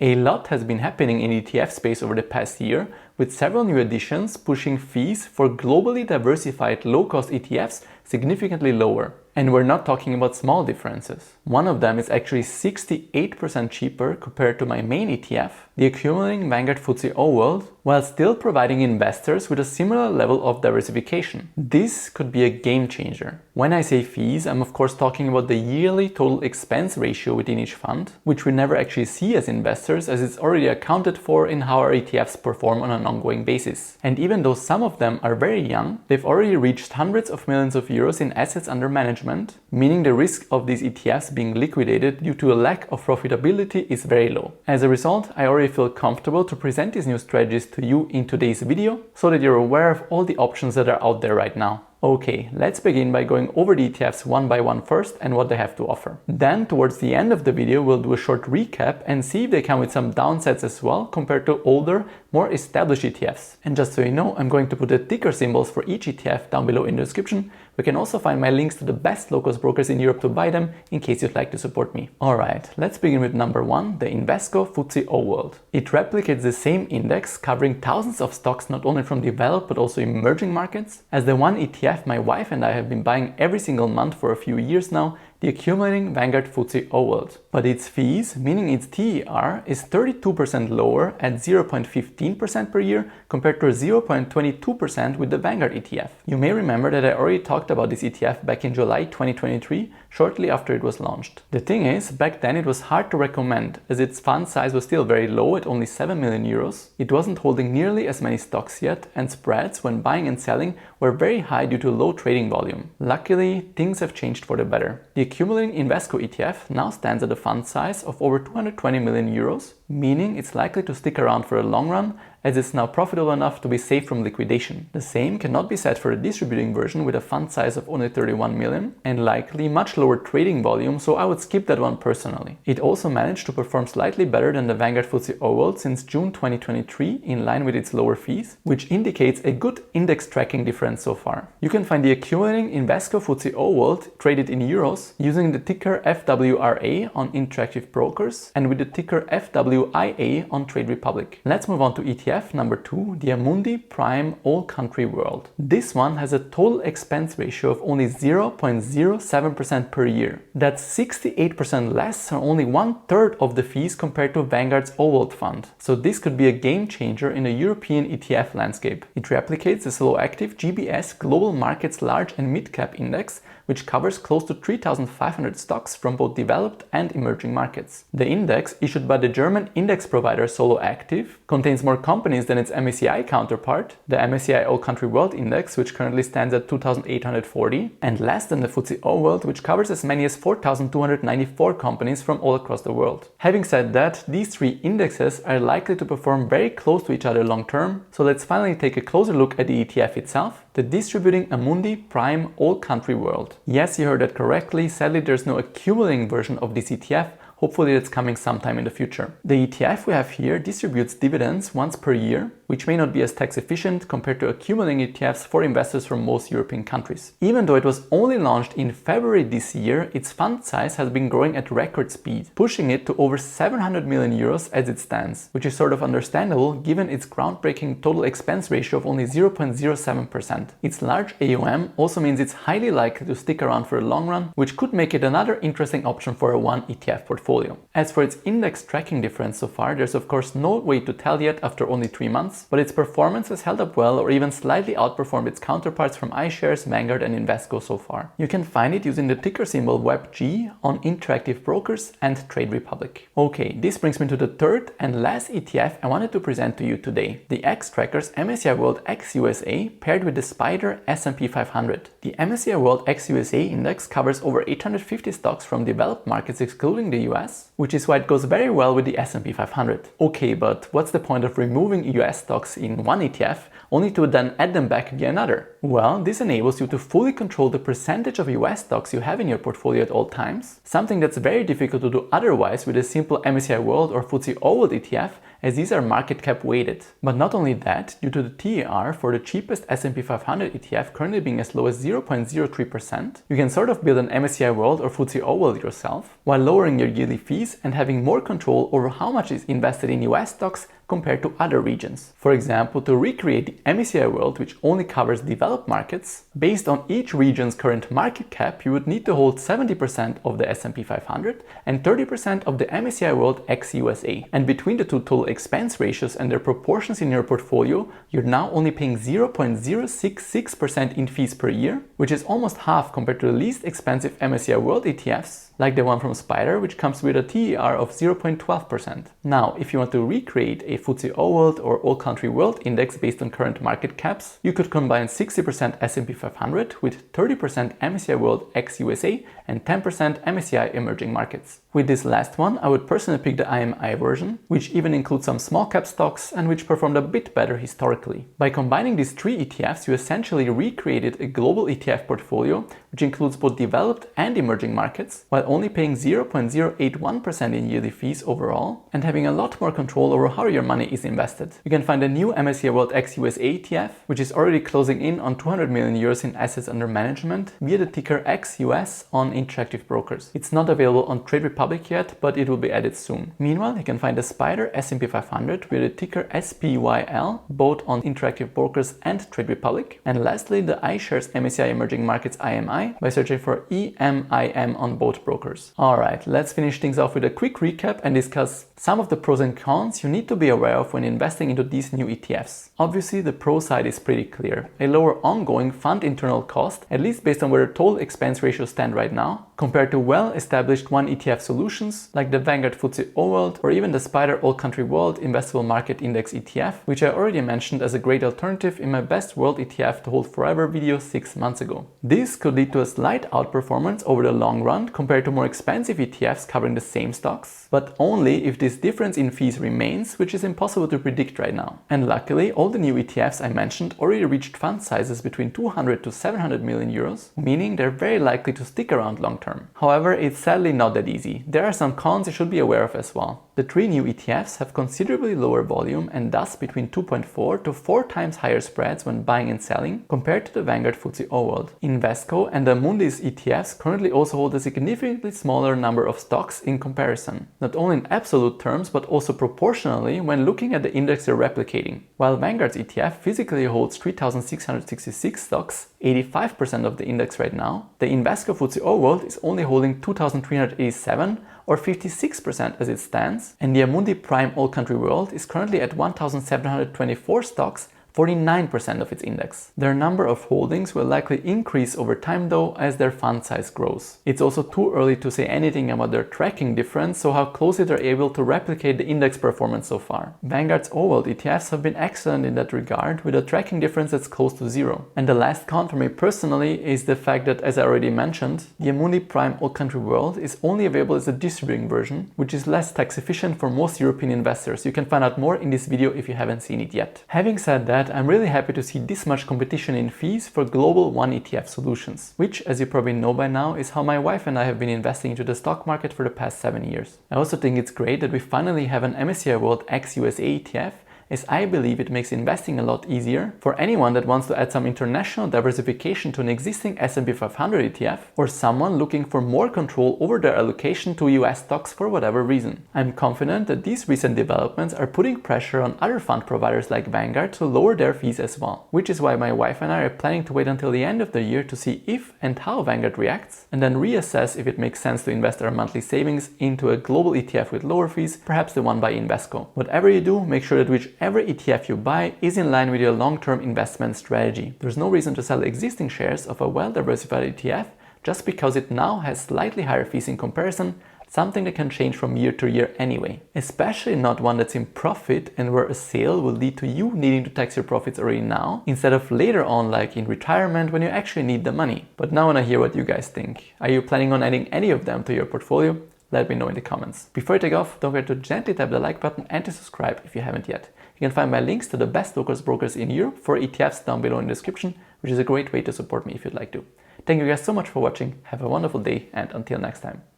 A lot has been happening in the ETF space over the past year, with several new additions pushing fees for globally diversified low-cost ETFs significantly lower. And we're not talking about small differences. One of them is actually 68% cheaper compared to my main ETF, the accumulating Vanguard FTSE All World, while still providing investors with a similar level of diversification. This could be a game changer. When I say fees, I'm of course talking about the yearly total expense ratio within each fund, which we never actually see as investors as it's already accounted for in how our ETFs perform on an ongoing basis. And even though some of them are very young, they've already reached hundreds of millions of euros in assets under management, meaning the risk of these ETFs being liquidated due to a lack of profitability is very low. As a result, I already feel comfortable to present these new strategies to you in today's video so that you're aware of all the options that are out there right now. Okay, let's begin by going over the ETFs one by one first and what they have to offer. Then, towards the end of the video, we'll do a short recap and see if they come with some downsides as well compared to older, more established ETFs. And just so you know, I'm going to put the ticker symbols for each ETF down below in the description. We can also find my links to the best low-cost brokers in Europe to buy them in case you'd like to support me. Alright, let's begin with number 1, the Invesco FTSE All World. It replicates the same index, covering thousands of stocks not only from developed but also emerging markets. As the one ETF my wife and I have been buying every single month for a few years now, the accumulating Vanguard FTSE All World. But its fees, meaning its TER, is 32% lower at 0.15% per year compared to 0.22% with the Vanguard ETF. You may remember that I already talked about this ETF back in July 2023, shortly after it was launched. The thing is, back then it was hard to recommend as its fund size was still very low at only 7 million euros. It wasn't holding nearly as many stocks yet, and spreads when buying and selling were very high due to low trading volume. Luckily, things have changed for the better. The accumulating Invesco ETF now stands at a fund size of over 220 million euros, meaning it's likely to stick around for a long run as it's now profitable enough to be safe from liquidation. The same cannot be said for the distributing version with a fund size of only 31 million and likely much lower trading volume, so I would skip that one personally. It also managed to perform slightly better than the Vanguard FTSE All World since June 2023 in line with its lower fees, which indicates a good index tracking difference so far. You can find the accumulating Invesco FTSE All World traded in euros using the ticker FWRA on Interactive Brokers and with the ticker FWIA on Trade Republic. Let's move on to ETF number 2, the Amundi Prime All Country World. This one has a total expense ratio of only 0.07% per year. That's 68% less or only 1/3 of the fees compared to Vanguard's All World fund. So this could be a game changer in the European ETF landscape. It replicates the slow active GBS Global Markets Large and Mid Cap Index, which covers close to 3,500 stocks from both developed and emerging markets. The index, issued by the German index provider Solo Active, contains more companies than its MSCI counterpart, the MSCI All Country World Index, which currently stands at 2,840, and less than the FTSE All World, which covers as many as 4,294 companies from all across the world. Having said that, these three indexes are likely to perform very close to each other long term, so let's finally take a closer look at the ETF itself, the distributing Amundi Prime All Country World. Yes, you heard that correctly. Sadly, there's no accumulating version of this ETF. Hopefully it's coming sometime in the future. The ETF we have here distributes dividends once per year, which may not be as tax efficient compared to accumulating ETFs for investors from most European countries. Even though it was only launched in February this year, its fund size has been growing at record speed, pushing it to over 700 million euros as it stands, which is sort of understandable given its groundbreaking total expense ratio of only 0.07%. Its large AUM also means it's highly likely to stick around for a long run, which could make it another interesting option for a one ETF portfolio. As for its index tracking difference so far, there's of course no way to tell yet after only 3 months, but its performance has held up well or even slightly outperformed its counterparts from iShares, Vanguard and Invesco so far. You can find it using the ticker symbol WEBG on Interactive Brokers and Trade Republic. Okay, this brings me to the third and last ETF I wanted to present to you today, the xTrackers MSCI World XUSA paired with the SPDR S&P 500. The MSCI World XUSA index covers over 850 stocks from developed markets excluding the US, which is why it goes very well with the S&P 500. Okay, but what's the point of removing US stocks in one ETF only to then add them back via another? Well, this enables you to fully control the percentage of US stocks you have in your portfolio at all times, something that's very difficult to do otherwise with a simple MSCI World or FTSE All World ETF, as these are market cap weighted. But not only that, due to the TER for the cheapest S&P 500 ETF currently being as low as 0.03%, you can sort of build an MSCI World or FTSE All World yourself, while lowering your yearly fees and having more control over how much is invested in US stocks compared to other regions. For example, to recreate the MSCI World, which only covers developed markets, based on each region's current market cap, you would need to hold 70% of the S&P 500 and 30% of the MSCI World ex-USA. And between the two total expense ratios and their proportions in your portfolio, you're now only paying 0.066% in fees per year, which is almost half compared to the least expensive MSCI World ETFs, like the one from SPYL, which comes with a TER of 0.12%. Now, if you want to recreate a FTSE All World or All Country World index based on current market caps, you could combine 60% S&P 500 with 30% MSCI World ex-USA and 10% MSCI Emerging Markets. With this last one, I would personally pick the IMI version, which even includes some small cap stocks and which performed a bit better historically. By combining these three ETFs, you essentially recreated a global ETF portfolio, which includes both developed and emerging markets, while only paying 0.081% in yearly fees overall, and having a lot more control over how your money is invested. You can find a new MSCI World ex-USA ETF, which is already closing in on 200 million euros in assets under management via the ticker XUS on Interactive Brokers. It's not available on Trade Republic yet, but it will be added soon. Meanwhile, you can find the SPDR S&P 500 with the ticker SPYL, both on Interactive Brokers and Trade Republic. And lastly, the iShares MSCI Emerging Markets IMI by searching for EMIM on both brokers. Alright, let's finish things off with a quick recap and discuss some of the pros and cons you need to be aware of when investing into these new ETFs. Obviously, the pro side is pretty clear. A lower ongoing fund internal cost, at least based on where the total expense ratios stand right now, compared to well-established one ETF solutions like the Vanguard FTSE All World or even the SPYL All Country World Investable Market Index ETF, which I already mentioned as a great alternative in my best world ETF to hold forever video 6 months ago. This could lead to a slight outperformance over the long run compared to more expensive ETFs covering the same stocks, but only if this difference in fees remains, which is impossible to predict right now. And luckily, all the new ETFs I mentioned already reached fund sizes between 200 to 700 million euros, meaning they're very likely to stick around long term. However, it's sadly not that easy. There are some cons you should be aware of as well. The three new ETFs have considerably lower volume and thus between 2.4 to 4 times higher spreads when buying and selling compared to the Vanguard FTSE All World. Invesco and the Amundi's ETFs currently also hold a significantly smaller number of stocks in comparison, not only in absolute terms but also proportionally when looking at the index they're replicating. While Vanguard's ETF physically holds 3,666 stocks, 85% of the index right now, the Invesco FTSE All World is only holding 2,387 or 56% as it stands, and the Amundi Prime All Country World is currently at 1,724 stocks, 49% of its index. Their number of holdings will likely increase over time though as their fund size grows. It's also too early to say anything about their tracking difference, so how closely they're able to replicate the index performance so far. Vanguard's All World ETFs have been excellent in that regard, with a tracking difference that's close to zero. And the last con for me personally is the fact that, as I already mentioned, the Amundi Prime All Country World is only available as a distributing version, which is less tax efficient for most European investors. You can find out more in this video if you haven't seen it yet. Having said that, I'm really happy to see this much competition in fees for global one ETF solutions, which, as you probably know by now, is how my wife and I have been investing into the stock market for the past 7 years. I also think it's great that we finally have an MSCI World ex-USA ETF, as I believe it makes investing a lot easier for anyone that wants to add some international diversification to an existing S&P 500 ETF, or someone looking for more control over their allocation to US stocks for whatever reason. I'm confident that these recent developments are putting pressure on other fund providers like Vanguard to lower their fees as well, which is why my wife and I are planning to wait until the end of the year to see if and how Vanguard reacts, and then reassess if it makes sense to invest our monthly savings into a global ETF with lower fees, perhaps the one by Invesco. Whatever you do, make sure that whichever ETF you buy is in line with your long-term investment strategy. There's no reason to sell existing shares of a well-diversified ETF just because it now has slightly higher fees in comparison, something that can change from year to year anyway. Especially not one that's in profit and where a sale will lead to you needing to tax your profits already now, instead of later on like in retirement when you actually need the money. But now I want to hear what you guys think. Are you planning on adding any of them to your portfolio? Let me know in the comments. Before I take off, don't forget to gently tap the like button and to subscribe if you haven't yet. You can find my links to the best local brokers in Europe for ETFs down below in the description, which is a great way to support me if you'd like to. Thank you guys so much for watching, have a wonderful day, and until next time.